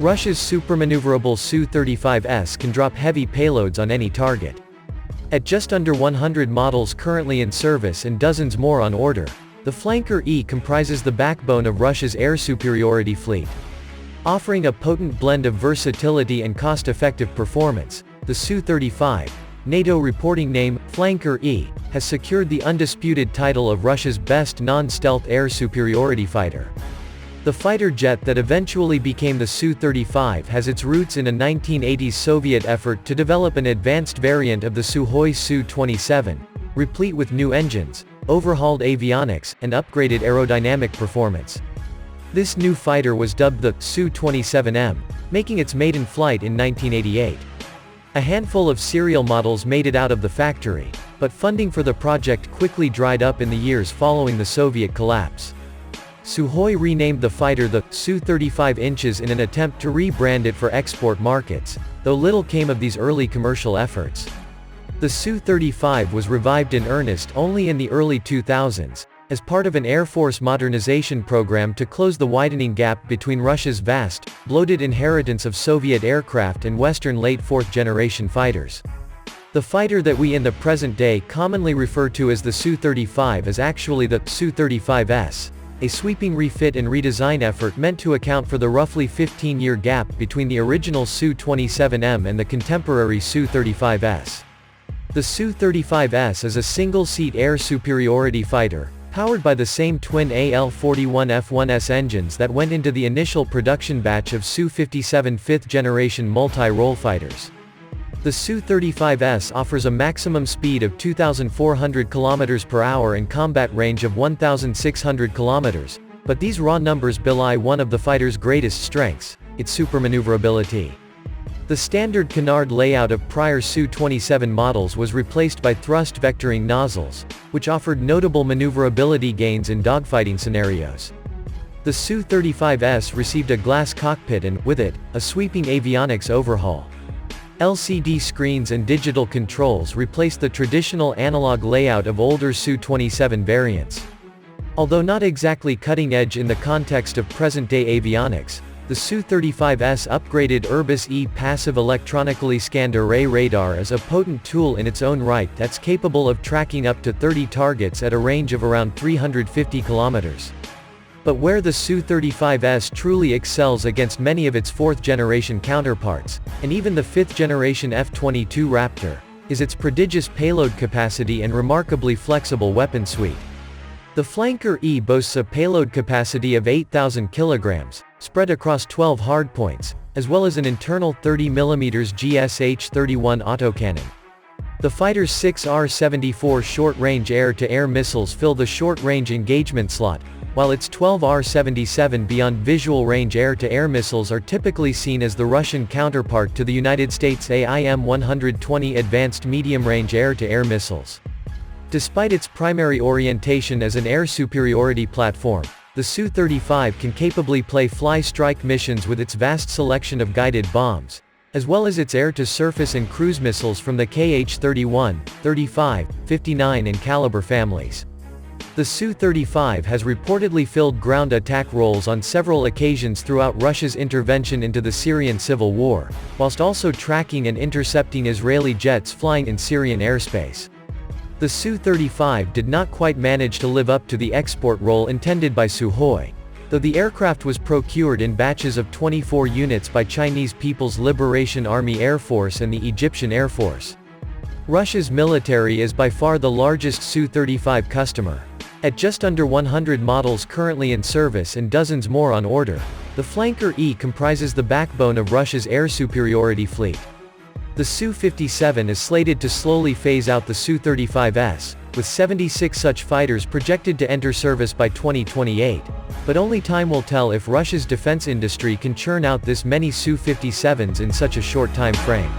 Russia's Supermaneuverable Su-35S can drop heavy payloads on any target. At just under 100 models currently in service and dozens more on order, the Flanker E comprises the backbone of Russia's air superiority fleet. Offering a potent blend of versatility and cost-effective performance, the Su-35, NATO reporting name, Flanker E, has secured the undisputed title of Russia's best non-stealth air superiority fighter. The fighter jet that eventually became the Su-35 has its roots in a 1980s Soviet effort to develop an advanced variant of the Sukhoi Su-27, replete with new engines, overhauled avionics, and upgraded aerodynamic performance. This new fighter was dubbed the Su-27M, making its maiden flight in 1988. A handful of serial models made it out of the factory, but funding for the project quickly dried up in the years following the Soviet collapse. Sukhoi renamed the fighter the Su-35 in an attempt to rebrand it for export markets, though little came of these early commercial efforts. The Su-35 was revived in earnest only in the early 2000s, as part of an Air Force modernization program to close the widening gap between Russia's vast, bloated inheritance of Soviet aircraft and Western late fourth-generation fighters. The fighter that we in the present day commonly refer to as the Su-35 is actually the Su-35S, a sweeping refit and redesign effort meant to account for the roughly 15-year gap between the original Su-27M and the contemporary Su-35S. The Su-35S is a single-seat air superiority fighter, powered by the same twin AL-41F1S engines that went into the initial production batch of Su-57 fifth-generation multi-role fighters. The Su-35S offers a maximum speed of 2,400 km per hour and combat range of 1,600 km, but these raw numbers belie one of the fighter's greatest strengths, its supermaneuverability. The standard canard layout of prior Su-27 models was replaced by thrust vectoring nozzles, which offered notable maneuverability gains in dogfighting scenarios. The Su-35S received a glass cockpit and, with it, a sweeping avionics overhaul. LCD screens and digital controls replaced the traditional analog layout of older Su-27 variants. Although not exactly cutting-edge in the context of present-day avionics, the Su-35's upgraded Urbis-E passive electronically scanned array radar is a potent tool in its own right that's capable of tracking up to 30 targets at a range of around 350 kilometers. But where the Su-35S truly excels against many of its fourth-generation counterparts, and even the fifth-generation F-22 Raptor, is its prodigious payload capacity and remarkably flexible weapon suite. The Flanker E boasts a payload capacity of 8,000 kilograms, spread across 12 hardpoints, as well as an internal 30mm GSH-31 autocannon. The fighter's 6 R-74 short-range air-to-air missiles fill the short-range engagement slot, while its 12 R-77 beyond visual range air-to-air missiles are typically seen as the Russian counterpart to the United States AIM-120 advanced medium-range air-to-air missiles. Despite its primary orientation as an air superiority platform, the Su-35 can capably play fly-strike missions with its vast selection of guided bombs, as well as its air-to-surface and cruise missiles from the Kh-31, 35, 59 and caliber families. The Su-35 has reportedly filled ground attack roles on several occasions throughout Russia's intervention into the Syrian civil war, whilst also tracking and intercepting Israeli jets flying in Syrian airspace. The Su-35 did not quite manage to live up to the export role intended by Sukhoi, though the aircraft was procured in batches of 24 units by Chinese People's Liberation Army Air Force and the Egyptian Air Force. Russia's military is by far the largest Su-35 customer. At just under 100 models currently in service and dozens more on order, the Flanker E comprises the backbone of Russia's air superiority fleet. The Su-57 is slated to slowly phase out the Su-35S, with 76 such fighters projected to enter service by 2028, but only time will tell if Russia's defense industry can churn out this many Su-57s in such a short time frame.